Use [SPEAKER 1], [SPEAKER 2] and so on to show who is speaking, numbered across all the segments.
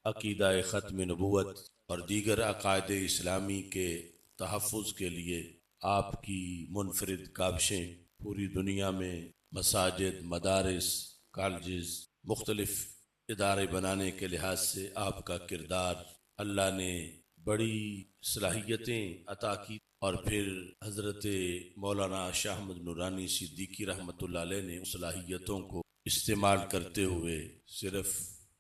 [SPEAKER 1] अकीदा ख़त्म नबूवत और दीगर अकायद इस्लामी के तहफ़्फ़ुज़ के लिए आपकी मुनफ़रिद काविशें पूरी दुनिया में मसाजिद, मदारिस, कॉलेजेस, मुख्तलिफ़ इदारे बनाने के लिहाज से आपका किरदार अल्लाह ने बड़ी सलाहियतें अता की। और फिर हज़रत मौलाना शाह अहमद नूरानी सिद्दीकी रहमतुल्लाह अलैह ने उस सलाहियतों को इस्तेमाल करते हुए सिर्फ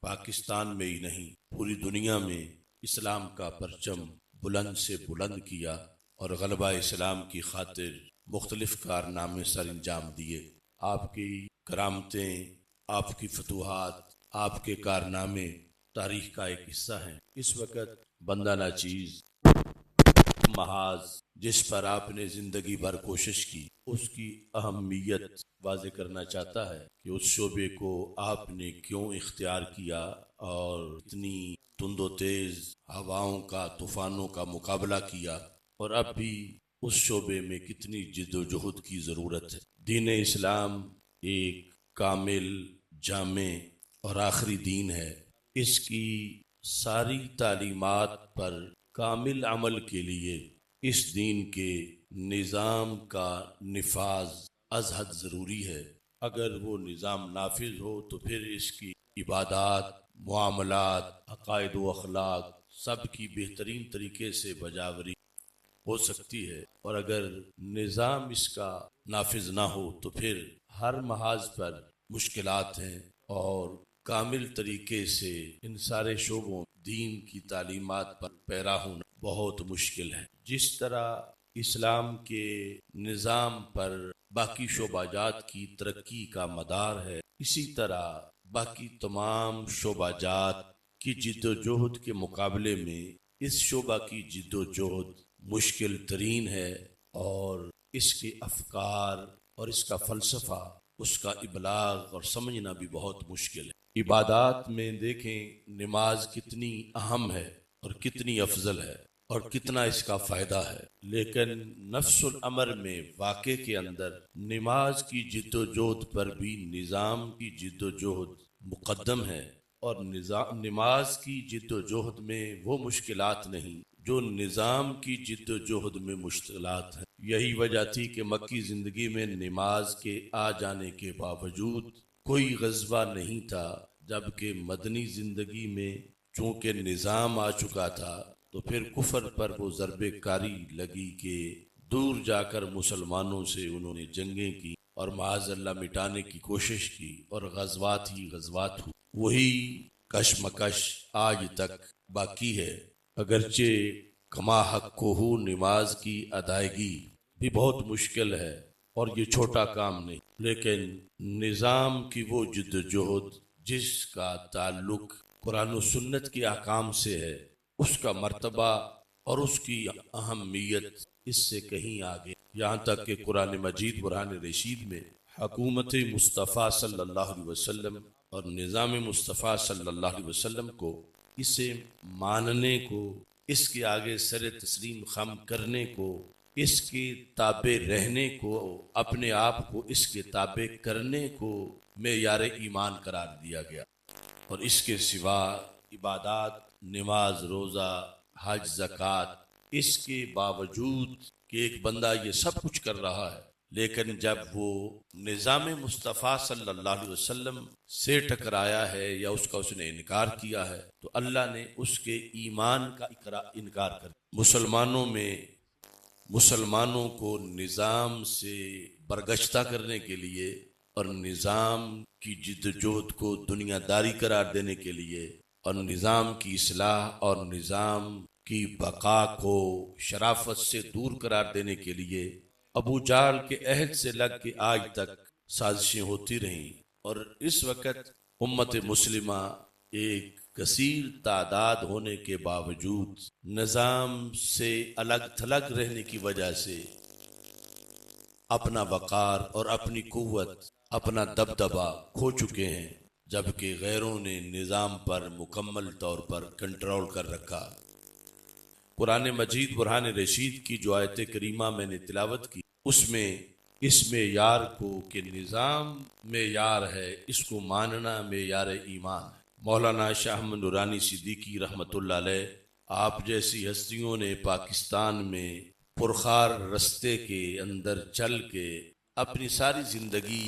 [SPEAKER 1] पाकिस्तान में ही नहीं पूरी दुनिया में इस्लाम का परचम बुलंद से बुलंद किया और गलबा इस्लाम की खातिर मुख्तलिफ कारनामे सर अंजाम दिए। आपकी करामतें, आपकी फतूहात, आपके कारनामे तारीख का एक हिस्सा हैं। इस वक्त बंदा नाचीज महाज जिस पर आपने जिंदगी भर कोशिश की, उसकी अहमियत वाज़े करना चाहता है कि उस शोबे को आपने क्यों इख्तियार किया और इतनी तुंदो तेज हवाओं का, तूफानों का मुकाबला किया और अब भी उस शोबे में कितनी जिद्दोजहद की ज़रूरत है। दीन इस्लाम एक कामिल, जामे और आखिरी दीन है। इसकी सारी तालीमात पर कामिल अमल के लिए इस दीन के निज़ाम का निफाज अज़हद ज़रूरी है। अगर वो निज़ाम नाफिज हो तो फिर इसकी इबादात, मुआमलात, अकायद व अखलाक सब की बेहतरीन तरीके से बजावरी हो सकती है। और अगर निज़ाम इसका नाफिज ना हो तो फिर हर महाज पर मुश्किलात हैं और कामिल तरीके से इन सारे शोबों दीन की तालीमात पर पैरा होना बहुत मुश्किल है। जिस तरह इस्लाम के निज़ाम पर बाकी शोबाजात की तरक्की का मदार है, इसी तरह बाकी तमाम शोबाजात की जिद्दोजहद के मुकाबले में इस शोबा की जिद्दोजहद मुश्किल तरीन है और इसके अफकार और इसका फ़लसफ़ा, उसका इबलाग और समझना भी बहुत मुश्किल है। इबादात में देखें नमाज कितनी अहम है और कितनी अफजल है और कितना इसका फ़ायदा है, लेकिन नफ्सुल अमर में वाक़े के अंदर नमाज की जिद्दोजहद पर भी निज़ाम की जिद्दोजहद मुक़द्दम है और नमाज की जिद्दोजहद में वो मुश्किलात नहीं जो निज़ाम की जिद्दोजहद में मुश्किलात हैं। यही वजह थी कि मक्की ज़िंदगी में नमाज के आ जाने के बावजूद कोई ग़ज़वा नहीं था, जबकि मदनी ज़िंदगी में चूँकि निज़ाम आ चुका था तो फिर कुफर पर वो ज़रबे कारी लगी कि दूर जाकर मुसलमानों से उन्होंने जंगें की और माअज़ल्लाह मिटाने की कोशिश की और ग़ज़वात ही ग़ज़वात हुई। वही कशमकश आज तक बाकी है। अगरचे कमा हक़्क़ुहु नमाज की अदायगी भी बहुत मुश्किल है और ये छोटा काम नहीं, लेकिन निज़ाम की वो जिद्दोजहद जिसका ताल्लुक कुरान और सुन्नत की अहकाम से है, उसका मर्तबा और उसकी अहमियत इससे कहीं आगे। यहाँ तक कि कुरान मजीद बुरहान रशीद में हुकूमत मुस्तफ़ा सल्लल्लाहु अलैहि वसल्लम और निज़ाम मुस्तफ़ा सल्लल्लाहु अलैहि वसल्लम को, इसे मानने को, इसके आगे सर तस्लीम खम करने को, इसके ताबे रहने को, अपने आप को इसके ताबे करने को मेयार ईमान करार दिया गया। और इसके सिवा इबादात, नमाज, रोज़ा, हज, ज़कात, इसके बावजूद कि एक बंदा ये सब कुछ कर रहा है, लेकिन जब वो निज़ाम मुस्तफ़ा सल्लल्लाहु अलैहि वसल्लम से टकराया है या उसका उसने इनकार किया है तो अल्लाह ने उसके ईमान का इनकार कर दिया। मुसलमानों को निज़ाम से बरगश्ता करने के लिए और निज़ाम की जिद्दोजहद को दुनियादारी करार देने के लिए और निज़ाम की इस्लाह और निज़ाम की बका को शराफत से दूर करार देने के लिए अबू जाल के अहद से लग के आज तक साजिशें होती रहीं। और इस वक्त उम्मत मुस्लिमा एक कसीर तादाद होने के बावजूद निज़ाम से अलग थलग रहने की वजह से अपना वक़ार और अपनी कुव्वत, अपना दबदबा खो चुके हैं, जबकि गैरों ने निज़ाम पर मुकम्मल तौर पर कंट्रोल कर रखा। कुरान मजीद बुरहान रशीद की जो आयत करीमा मैंने तिलावत की, उसमें इस मेयार को कि निज़ाम मेयार है, इसको मानना मेयार ईमान है। मौलाना शाह अहमद नूरानी सिद्दीकी रहमतुल्लाह अलैह, आप जैसी हस्तियों ने पाकिस्तान में पुरखार रस्ते के अंदर चल के अपनी सारी जिंदगी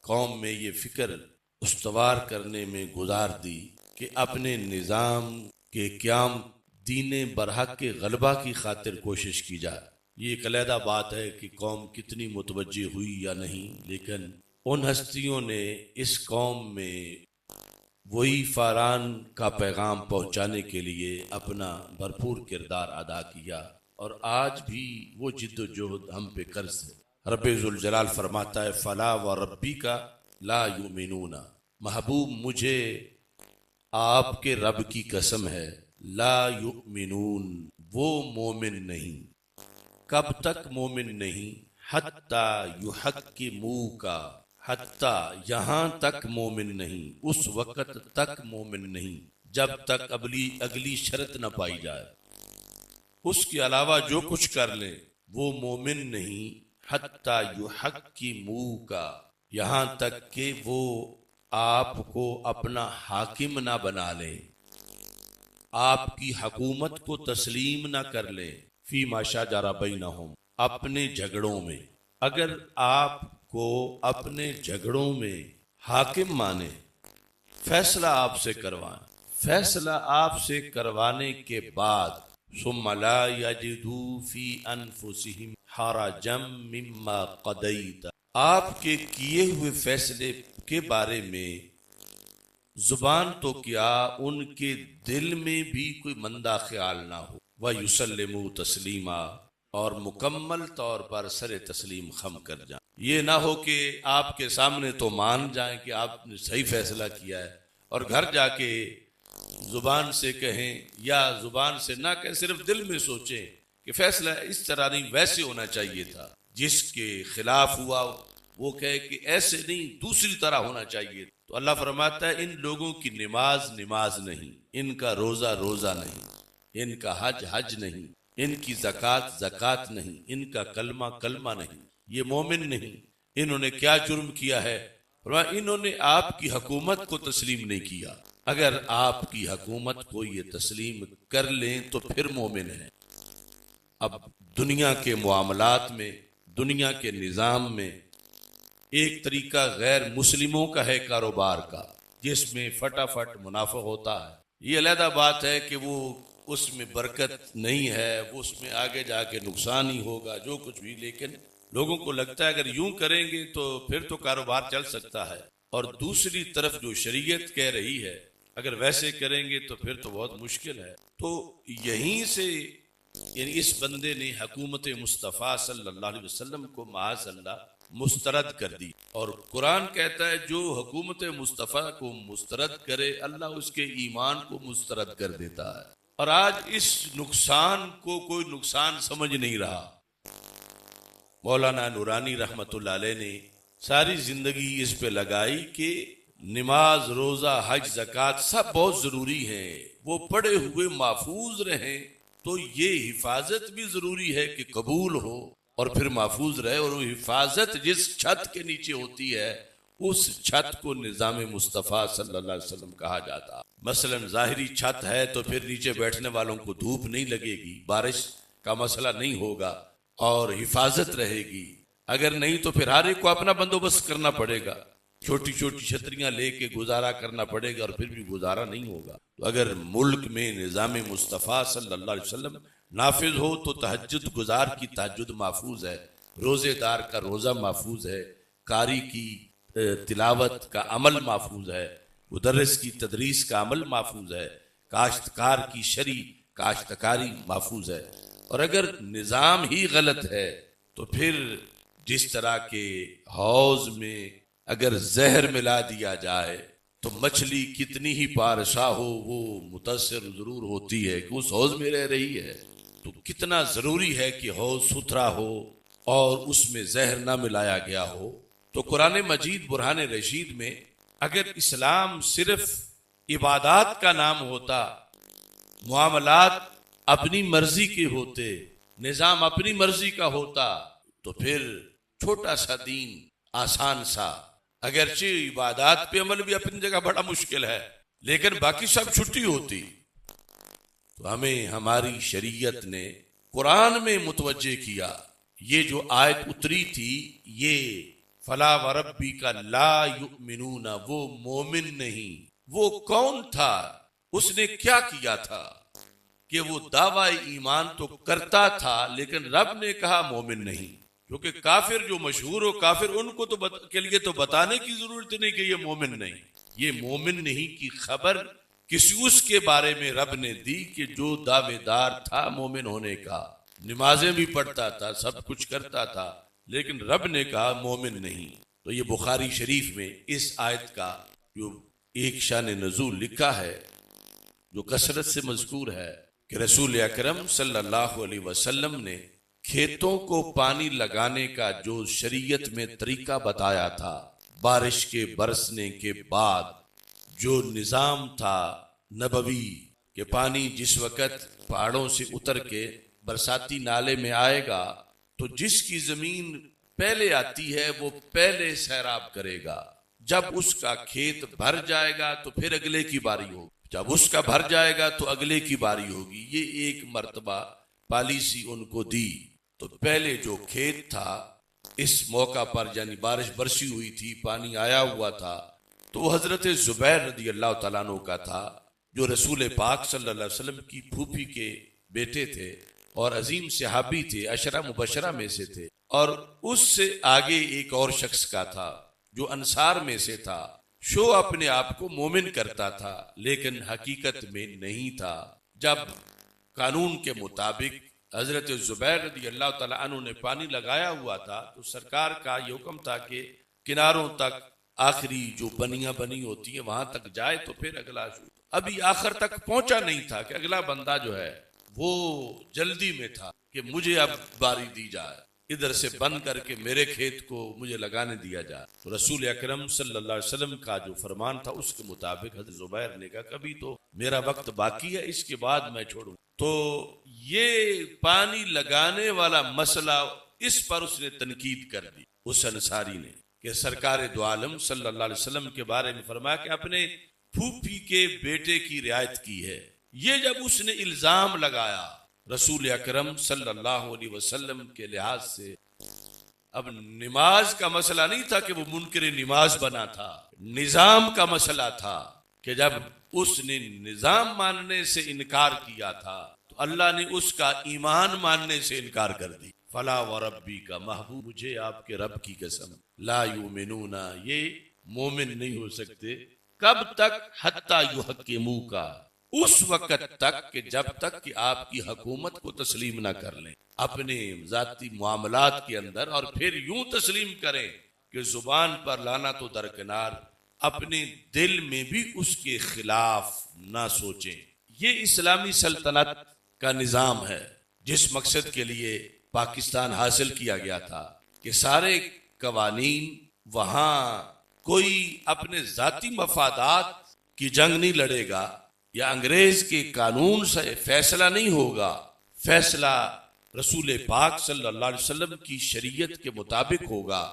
[SPEAKER 1] कौम में ये फिक्र उस्तवार करने में गुजार दी कि अपने निज़ाम के क़याम दीन बरहक के गलबा की खातिर कोशिश की जाए। ये एक अलहदा बात है कि कौम कितनी मुतवज्जे हुई या नहीं, लेकिन उन हस्तियों ने इस कौम में वही फारान का पैगाम पहुंचाने के लिए अपना भरपूर किरदार अदा किया और आज भी वो जिद्दोजहद हम पे कर्ज है। रब्बे ज़ुल जलाल फरमाता है, फला व रब्बी का ला युमिनूना, महबूब मुझे आपके रब की कसम है, ला युमिनून, वो मोमिन नहीं। कब तक मोमिन नहीं? हत्ता युहक्किमूका, हत्ता यहाँ तक मोमिन नहीं, उस वक़्त तक मोमिन नहीं जब तक अगली शर्त न पाई जाए। उसके अलावा जो कुछ कर ले वो मोमिन नहीं। हत्ता युहक्किमूका, यहाँ तक कि वो आपको अपना हाकिम ना बना ले, आपकी हकूमत को तस्लीम ना कर ले। फी माशा जारा बैनहुम, अपने झगड़ों में। अगर आपको अपने झगड़ों में हाकिम माने, फैसला आपसे करवाएं, फैसला आपसे करवाने के बाद सुम्मा ला यजिदू फी अनफुसिहिम हरजम मिम्मा क़दैत, आपके किए हुए फैसले के बारे में जुबान तो क्या उनके दिल में भी कोई मंदा ख्याल ना हो। वह युसल्लिमू तस्लीमा, और मुकम्मल तौर पर सरे तस्लीम खम कर जाए। ये ना हो कि आपके सामने तो मान जाएं कि आपने सही फैसला किया है और घर जाके जुबान से कहें या जुबान से ना कहें, सिर्फ दिल में सोचें कि फैसला इस तरह नहीं, वैसे होना चाहिए था। जिसके खिलाफ हुआ वो कहे कि ऐसे नहीं, दूसरी तरह होना चाहिए। तो अल्लाह फरमाता है, इन लोगों की नमाज नमाज नहीं, इनका रोजा रोजा नहीं, इनका हज हज नहीं, इनकी ज़कात ज़कात नहीं, इनका कलमा कलमा नहीं, ये मोमिन नहीं। इन्होंने क्या जुर्म किया है? इन्होंने आपकी हुकूमत को तस्लीम नहीं किया। अगर आपकी हुकूमत को ये तस्लीम कर लें तो फिर मोमिन है। अब दुनिया के मामलात में, दुनिया के निज़ाम में एक तरीका गैर मुस्लिमों का है कारोबार का, जिसमें फटाफट मुनाफा होता है। ये अलहदा बात है कि वो उसमें बरकत नहीं है, वो उसमें आगे जाके नुकसान ही होगा, जो कुछ भी। लेकिन लोगों को लगता है अगर यूं करेंगे तो फिर तो कारोबार चल सकता है। और दूसरी तरफ जो शरीयत कह रही है अगर वैसे करेंगे तो फिर तो बहुत मुश्किल है। तो यहीं से यानी इस बंदे ने हुकूमत मुस्तफ़ा सल्लल्लाहु अलैहि वसल्लम को माअज़ल्लाह मुस्तरद कर दी। और कुरान कहता है जो हुकूमत मुस्तफ़ा को मुस्तरद करे अल्लाह उसके ईमान को मुस्तरद कर देता है। और आज इस नुकसान को कोई नुकसान समझ नहीं रहा। मौलाना नूरानी रहमतुल्लाह अलैह ने सारी जिंदगी इस पे लगाई कि नमाज रोजा हज ज़कात सब बहुत जरूरी है, वो पढ़े हुए महफूज रहें। तो ये हिफाजत भी जरूरी है कि कबूल हो और फिर महफूज रहे। और वो हिफाजत जिस छत के नीचे होती है उस छत को निज़ाम मुस्तफ़ा सल्लल्लाहु अलैहि वसल्लम कहा जाता है। मसलन जाहिरी छत है तो फिर नीचे बैठने वालों को धूप नहीं लगेगी, बारिश का मसला नहीं होगा और हिफाजत रहेगी। अगर नहीं तो फिर हर एक को अपना बंदोबस्त करना पड़ेगा, छोटी छोटी छतरियां लेके गुजारा करना पड़ेगा और फिर भी गुजारा नहीं होगा। तो अगर मुल्क में निज़ाम मुस्तफ़ा सल्लल्लाहु अलैहि वसल्लम नाफिज हो तो तहज्जुद गुजार की तहज्जुद महफूज है, रोजेदार का रोजा महफूज है, कारी की तिलावत का अमल महफूज है, मुदर्रिस की तदरीस का अमल महफूज है, काश्तकार की शरी काश्तकारी महफूज है। और अगर निज़ाम ही गलत है तो फिर जिस तरह के हौज में अगर जहर मिला दिया जाए तो मछली कितनी ही पारसा हो वो मुतासिर जरूर होती है कि उस हौज में रह रही है। तो कितना जरूरी है कि हौज सुथरा हो और उसमें जहर ना मिलाया गया हो। तो कुरान मजीद बुरहान रशीद में अगर इस्लाम सिर्फ इबादत का नाम होता, मुआमलात अपनी मर्जी के होते, निजाम अपनी मर्जी का होता तो फिर छोटा सा दीन आसान सा, अगरचे इबादत पे अमल भी अपनी जगह बड़ा मुश्किल है, लेकिन बाकी सब छुट्टी होती। तो हमें हमारी शरीयत ने कुरान में मुतवज्जे किया। ये जो आयत उतरी थी, ये फला व रब्बी का ला युमिनूना, वो मोमिन नहीं। वो कौन था, उसने क्या किया था कि वो दावा ईमान तो करता था, लेकिन रब ने कहा मोमिन नहीं। क्योंकि काफिर जो मशहूर हो काफिर, उनको तो के लिए तो बताने की जरूरत नहीं कि ये मोमिन नहीं। ये मोमिन नहीं की खबर किसी उसके बारे में रब ने दी कि जो दावेदार था मोमिन होने का, नमाजें भी पढ़ता था, सब कुछ करता था, लेकिन रब ने कहा मोमिन नहीं। तो ये बुखारी शरीफ में इस आयत का जो एक शान नज़ूल लिखा है, जो कसरत से मज़कूर है कि रसूल अकरम सल्लल्लाहु अलैहि वसल्लम ने खेतों को पानी लगाने का जो शरीयत में तरीका बताया था, बारिश के बरसने के बाद जो निज़ाम था नबवी कि पानी जिस वक़्त पहाड़ों से उतर के बरसाती नाले में आएगा तो जिसकी जमीन पहले आती है वो पहले सैराब करेगा। जब उसका खेत भर जाएगा तो फिर अगले की बारी होगी, जब उसका भर जाएगा तो अगले की बारी होगी। ये एक मर्तबा पॉलिसी उनको दी। तो पहले जो खेत था, इस मौका पर यानी बारिश बरसी हुई थी, पानी आया हुआ था, तो वो हजरत जुबैर रदी अल्लाह तआला अन्हु का था, जो रसूल पाक सल्लल्लाहु अलैहि वसल्लम की फूफी के बेटे थे और अजीम सहाबी थे, अशरा मुबशरा में से थे। और उससे आगे एक और शख्स का था जो अंसार में से था, शो अपने आप को मोमिन करता था लेकिन हकीकत में नहीं था। जब कानून के मुताबिक हजरत जुबैर रदी अल्लाह तआला अन्हु ने पानी लगाया हुआ था, तो सरकार का ये हुक्म था कि किनारों तक, आखिरी जो बनियां बनी होती है वहां तक जाए तो फिर अगला शुरू। अभी आखिर तक पहुंचा नहीं था कि अगला बंदा जो है वो जल्दी में था कि मुझे अब बारी दी जाए, इधर से बंद करके मेरे खेत को मुझे लगाने दिया जाए। तो रसूल अकरम सल्लल्लाहु अलैहि वसल्लम का जो फरमान था उसके मुताबिक हज़रत जुबैर ने कहा कभी तो मेरा वक्त बाकी है, इसके बाद मैं छोड़ूं। तो ये पानी लगाने वाला मसला, इस पर उसने तनकीद कर दी उस अंसारी ने कि सरकार दो आलम सल्लल्लाहु अलैहि वसल्लम के बारे में फरमाया कि अपने फूफी के बेटे की रियायत की है। ये जब उसने इल्जाम लगाया रसूल अकरम सल्लल्लाहु अलैहि वसल्लम के लिहाज से, अब नमाज का मसला नहीं था कि वो मुनकर नमाज बना था, निजाम का मसला था कि जब उसने निजाम मानने से इनकार किया था तो अल्लाह ने उसका ईमान मानने से इनकार कर दी। फला व रब्बी का महबूब, मुझे आपके रब की कसम, ला युमिनूना, ये मोमिन नहीं हो सकते। कब तक? हत्ता युहक्किमू का, उस वक्त तक कि जब तक कि आपकी हुकूमत को तस्लीम ना कर लें अपने जाती मामलात के अंदर, और फिर यूं तस्लीम करें कि जुबान पर लाना तो दरकिनार, अपने दिल में भी उसके खिलाफ ना सोचें। ये इस्लामी सल्तनत का निजाम है जिस मकसद के लिए पाकिस्तान हासिल किया गया था कि सारे कवानीन, वहां कोई अपने जाती मफादात की जंग नहीं लड़ेगा या अंग्रेज के कानून से फैसला नहीं होगा। फैसला रसूल पाक सल्लल्लाहु अलैहि वसल्लम की शरीयत के मुताबिक होगा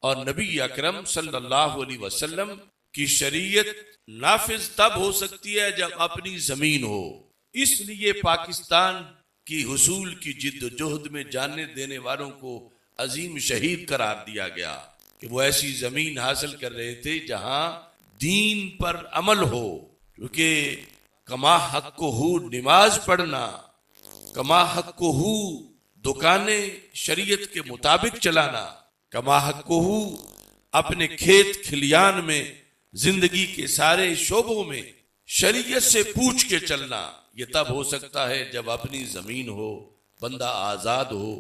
[SPEAKER 1] और नबी अकरम सल्लल्लाहु अलैहि वसल्लम की शरीयत नाफिज तब हो सकती है जब अपनी जमीन हो। इसलिए पाकिस्तान की हुसूल की जिद्दोजहद में जाने देने वालों को अजीम शहीद करार दिया गया कि वो ऐसी जमीन हासिल कर रहे थे जहां दीन पर अमल हो। क्योंकि कमा हक्कुहू नमाज पढ़ना, कमा हक्कुहू दुकानें शरीयत के मुताबिक चलाना, कमा हक्कुहू अपने खेत खलियान में जिंदगी के सारे शोबों में शरीयत से पूछ के चलना, ये तब हो सकता है जब अपनी जमीन हो, बंदा आजाद हो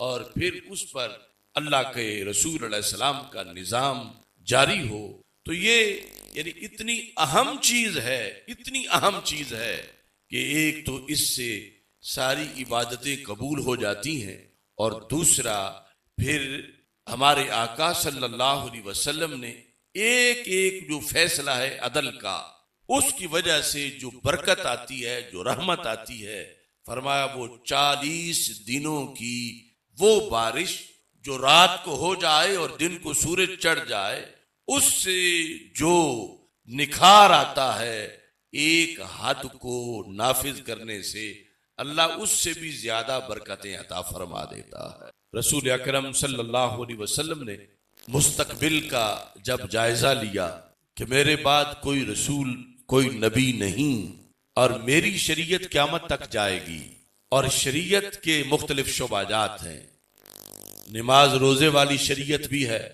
[SPEAKER 1] और फिर उस पर अल्लाह के रसूल अलैहिस्सलाम का निजाम जारी हो। तो ये यानी इतनी अहम चीज है, इतनी अहम चीज है कि एक तो इससे सारी इबादतें कबूल हो जाती हैं और दूसरा फिर हमारे आका सल्लल्लाहु अलैहि वसल्लम ने एक एक जो फैसला है अदल का, उसकी वजह से जो बरकत आती है, जो रहमत आती है, फरमाया वो 40 दिनों की वो बारिश जो रात को हो जाए और दिन को सूरज चढ़ जाए, उससे जो निखार आता है, एक हद को नाफिज करने से अल्लाह उससे भी ज्यादा बरकतें अता फरमा देता है। रसूल अकरम सल्लल्लाहु अलैहि वसल्लम ने मुस्तकबिल का जब जायजा लिया कि मेरे बाद कोई रसूल कोई नबी नहीं और मेरी शरीयत क़यामत तक जाएगी और शरीयत के मुख्तलिफ शोबाजात हैं, नमाज रोजे वाली शरीयत भी है,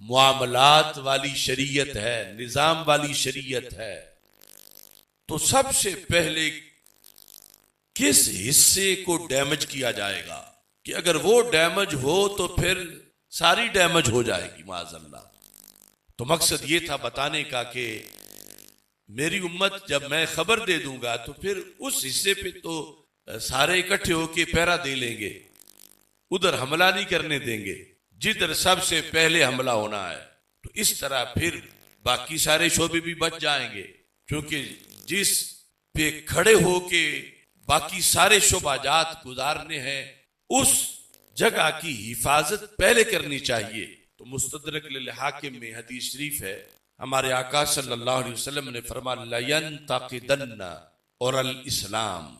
[SPEAKER 1] मुआमलात वाली शरीयत है, निजाम वाली शरीयत है, तो सबसे पहले किस हिस्से को डैमेज किया जाएगा कि अगर वो डैमेज हो तो फिर सारी डैमेज हो जाएगी माज़अल्लाह। तो मकसद ये था बताने का कि मेरी उम्मत जब मैं खबर दे दूंगा तो फिर उस हिस्से पे तो सारे इकट्ठे होके पहरा दे लेंगे, उधर हमला नहीं करने देंगे जिधर सबसे पहले हमला होना है। तो इस तरह फिर बाकी सारे शोबे भी बच जाएंगे, क्योंकि जिस पे खड़े होके बाकी सारे शोबाजात गुजारने हैं उस जगह की हिफाजत पहले करनी चाहिए। तो मुस्तदरक लिल हाकिम में हदीस शरीफ है, हमारे आका सल्लल्लाहु अलैहि वसल्लम ने फरमाया लयंतक़िदन्ना औरल इस्लाम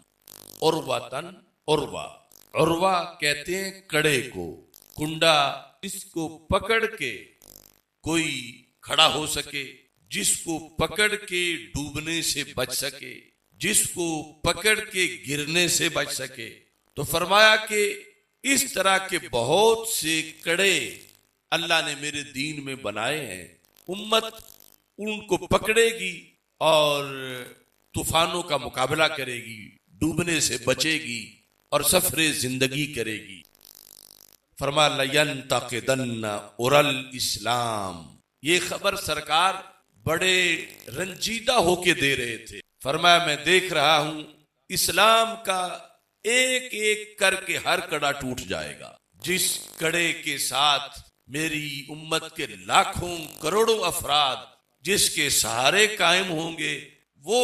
[SPEAKER 1] उर्वतन उर्वा। उर्वा कहते हैं कड़े को, कुंडा इसको पकड़ के कोई खड़ा हो सके, जिसको पकड़ के डूबने से बच सके, जिसको पकड़ के गिरने से बच सके। तो फरमाया कि इस तरह के बहुत से कड़े अल्लाह ने मेरे दीन में बनाए हैं, उम्मत उनको पकड़ेगी और तूफानों का मुकाबला करेगी, डूबने से बचेगी और सफरे जिंदगी करेगी। फरमाया लयंतक़िदन्ना उरल इस्लाम। ये खबर सरकार बड़े रंजीदा होके दे रहे थे। फरमाया मैं देख रहा हूं इस्लाम का एक एक करके हर कड़ा टूट जाएगा। जिस कड़े के साथ मेरी उम्मत के लाखों करोड़ों अफराद जिसके सहारे कायम होंगे, वो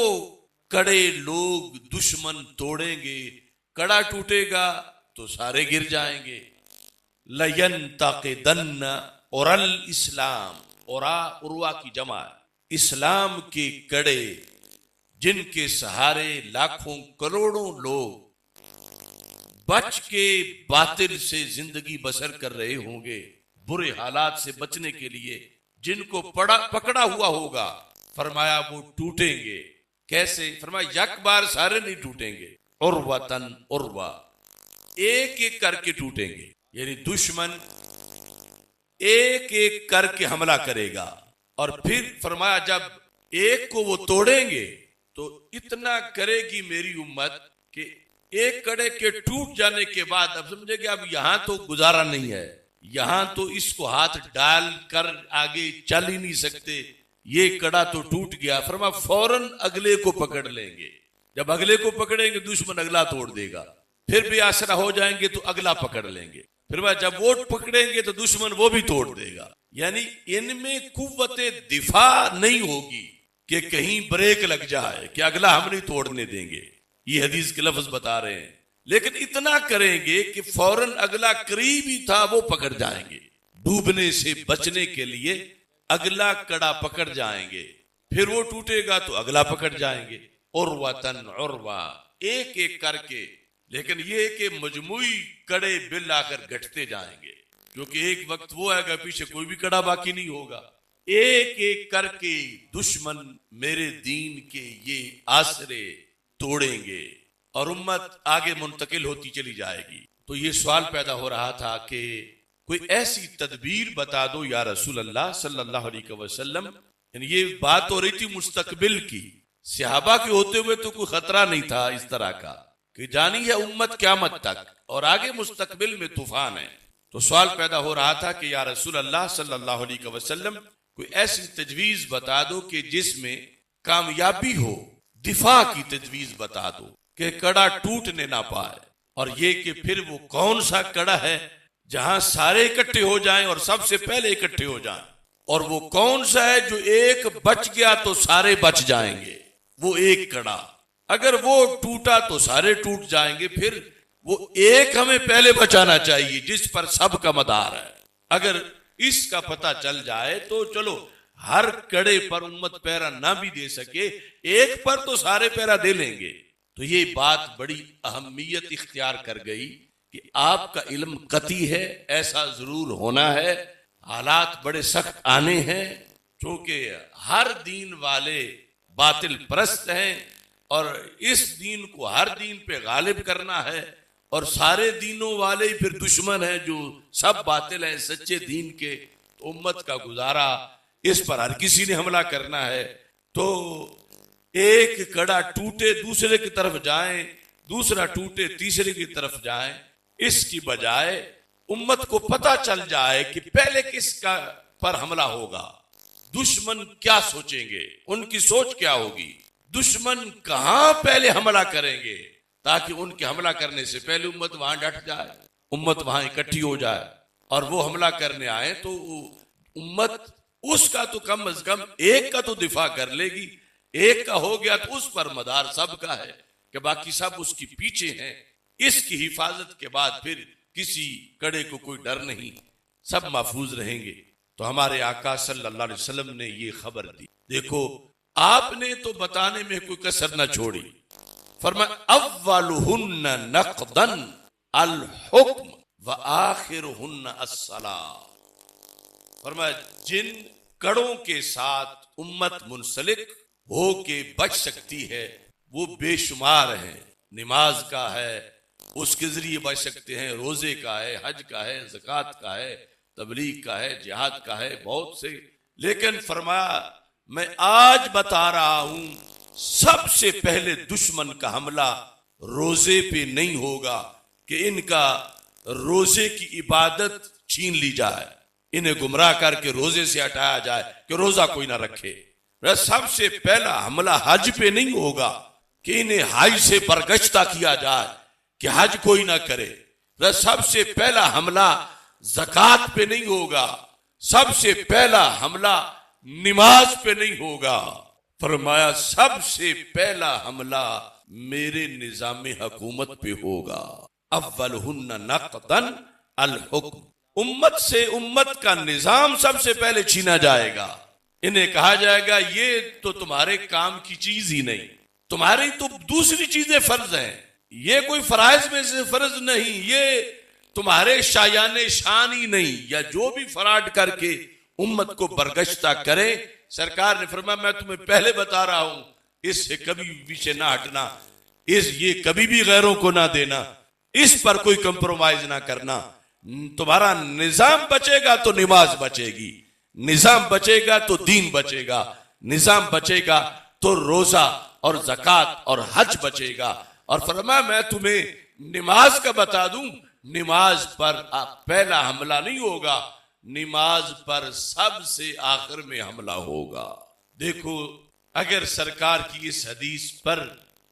[SPEAKER 1] कड़े लोग दुश्मन तोड़ेंगे, कड़ा टूटेगा तो सारे गिर जाएंगे। लयंतक़िदन्ना औरल इस्लाम, औरा उर्वा की जमा, इस्लाम के कड़े जिनके सहारे लाखों करोड़ों लोग बच के बातिल से जिंदगी बसर कर रहे होंगे, बुरे हालात से बचने के लिए जिनको पकड़ा हुआ होगा, फरमाया वो टूटेंगे। कैसे? फरमाया यक बार सारे नहीं टूटेंगे, उर्वतन उर्वा, एक एक करके टूटेंगे। यानी दुश्मन एक एक करके हमला करेगा और फिर फरमाया जब एक को वो तोड़ेंगे तो इतना करेगी मेरी उम्मत कि एक कड़े के टूट जाने के बाद अब समझेंगे अब यहां तो गुजारा नहीं है, यहां तो इसको हाथ डाल कर आगे चल ही नहीं सकते, ये कड़ा तो टूट गया। फरमा फौरन अगले को पकड़ लेंगे, जब अगले को पकड़ेंगे दुश्मन अगला तोड़ देगा, फिर भी आसरा हो जाएंगे तो अगला पकड़ लेंगे, फिर वह जब वो पकड़ेंगे तो दुश्मन वो भी तोड़ देगा। यानी इनमें कुव्वते दिफा नहीं होगी कि कहीं ब्रेक लग जाए कि अगला हम नहीं तोड़ने देंगे, ये हदीस के लफ्ज बता रहे हैं। लेकिन इतना करेंगे कि फौरन अगला करीब ही था वो पकड़ जाएंगे, डूबने से बचने के लिए अगला कड़ा पकड़ जाएंगे, फिर वो टूटेगा तो अगला पकड़ जाएंगे। उर्वतन उर्वा, एक एक करके। लेकिन ये कि मजमुई कड़े बिल आकर घटते जाएंगे, क्योंकि एक वक्त वो आएगा पीछे कोई भी कड़ा बाकी नहीं होगा। एक एक करके दुश्मन मेरे दीन के ये आसरे तोड़ेंगे और उम्मत आगे मुंतकिल होती चली जाएगी। तो ये सवाल पैदा हो रहा था कि कोई ऐसी तदबीर बता दो या रसूल अल्लाह सल्लल्लाहु अलैहि वसल्लम। ये बात हो रही थी मुस्तकबिल की, सहाबा के होते हुए तो कोई खतरा नहीं था इस तरह का कि जानी है उम्मत क़यामत तक और आगे मुस्तकबिल में तूफान है। तो सवाल पैदा हो रहा था कि या रसूल अल्लाह सल्लल्लाहु अलैहि वसल्लम कोई ऐसी तजवीज बता दो कि जिसमें कामयाबी हो, दिफा की तजवीज बता दो कि कड़ा टूटने ना पाए। और ये कि फिर वो कौन सा कड़ा है जहां सारे इकट्ठे हो जाएं और सबसे पहले इकट्ठे हो जाएं, और वो कौन सा है जो एक बच गया तो सारे बच जाएंगे। वो एक कड़ा अगर वो टूटा तो सारे टूट जाएंगे, फिर वो एक हमें पहले बचाना चाहिए जिस पर सबका मदार है। अगर इसका पता चल जाए तो चलो हर कड़े पर उम्मत पहरा ना भी दे सके, एक पर तो सारे पहरा दे लेंगे। तो ये बात बड़ी अहमियत इख्तियार कर गई कि आपका इल्म कती है, ऐसा जरूर होना है। हालात बड़े सख्त आने हैं, क्योंकि हर दीन वाले बातिल परस्त हैं और इस दीन को हर दीन पे गालिब करना है, और सारे दीनों वाले फिर दुश्मन हैं जो सब बातिल हैं सच्चे दीन के। तो उम्मत का गुजारा, इस पर हर किसी ने हमला करना है। तो एक कड़ा टूटे दूसरे की तरफ जाए, दूसरा टूटे तीसरे की तरफ जाए, इसकी बजाय उम्मत को पता चल जाए कि पहले किसका पर हमला होगा, दुश्मन क्या सोचेंगे, उनकी सोच क्या होगी, दुश्मन कहां पहले हमला करेंगे, ताकि उनके हमला करने से पहले उम्मत वहां डट जाए, उम्मत वहां इकट्ठी हो जाए। और वो हमला करने आए तो उम्मत उसका तो कम अज कम एक का तो दिफा कर लेगी। एक का हो गया तो उस पर मदार सबका है कि बाकी सब उसकी पीछे हैं। इसकी हिफाजत के बाद फिर किसी कड़े को कोई डर नहीं, सब महफूज रहेंगे। तो हमारे आका सल्लल्लाहु अलैहि वसल्लम ने ये खबर दी। देखो, आपने तो बताने में कोई कसर न छोड़ी। फरमाया अव्वलुहुन्ना नक़दन अल हुक्म व आखिरुहुन्ना अस्सलाह। फरमाया जिन कड़ों के साथ उम्मत मुंसलिक हो के बच सकती है वो बेशुमार हैं। नमाज का है, उसके जरिए बच सकते हैं, रोजे का है, हज का है, ज़कात का है, तबलीग का है, जिहाद का है, बहुत से। लेकिन फरमाया मैं आज बता रहा हूं, सबसे पहले दुश्मन का हमला रोजे पे नहीं होगा कि इनका रोजे की इबादत छीन ली जाए, इन्हें गुमराह करके रोजे से हटाया जाए कि रोजा कोई ना रखे। सबसे पहला हमला हज पे नहीं होगा कि इन्हें हज से बरगश्ता किया जाए कि हज कोई ना करे। सबसे पहला हमला ज़कात पे नहीं होगा, सबसे पहला हमला नमाज पे नहीं होगा। फरमाया सबसे पहला हमला मेरे निजाम हुकूमत पे होगा। अव्वलुहुन्ना नक़दन अल हुक्म। उम्मत से उम्मत का निजाम सबसे पहले छीना जाएगा। इन्हें कहा जाएगा ये तो तुम्हारे काम की चीज ही नहीं, तुम्हारी तो दूसरी चीजें फर्ज हैं, ये कोई फराइज में से फर्ज नहीं, ये तुम्हारे शायाने शान ही नहीं, या जो भी फराड करके उम्मत को बरगश्ता करे। सरकार ने फरमाया मैं तुम्हें पहले बता रहा हूं, इससे कभी पीछे ना हटना, ये कभी भी गैरों को ना देना, इस पर कोई कंप्रोमाइज ना करना। तुम्हारा निजाम बचेगा तो नमाज बचेगी, निजाम बचेगा तो दीन बचेगा, निजाम बचेगा तो रोजा और ज़कात और हज बचेगा। और फरमाया मैं तुम्हें नमाज का बता दूं, नमाज पर पहला हमला नहीं होगा, नमाज पर सबसे आखिर में हमला होगा। देखो, अगर सरकार की इस हदीस पर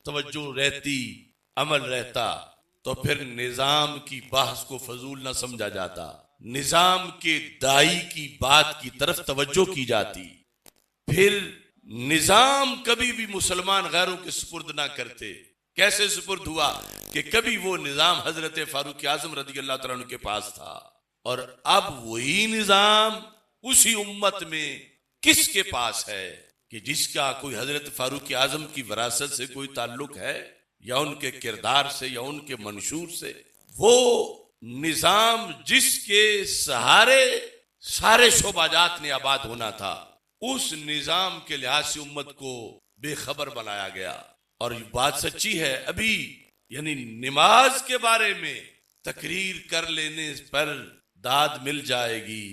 [SPEAKER 1] तवज्जो रहती, अमल रहता, तो फिर निजाम की बहस को फजूल न समझा जाता, निजाम के दाई की बात की तरफ तवज्जो की जाती। फिर निजाम कभी भी मुसलमान गैरों के सुपुर्द ना करते। कैसे सुपुर्द हुआ कि कभी वो निजाम हजरत फारूक आजम रज़ी अल्लाह तआला अन्हु के पास था, और अब वही निजाम उसी उम्मत में किसके पास है कि जिसका कोई हजरत फारूक आजम की विरासत से कोई ताल्लुक है, या उनके किरदार से, या उनके मंशूर से। वो निजाम जिसके सहारे सारे शोबाजात ने आबाद होना था, उस निजाम के लिहाज से उम्मत को बेखबर बनाया गया। और ये बात सच्ची है, अभी यानी नमाज के बारे में तकरीर कर लेने पर दाद मिल जाएगी,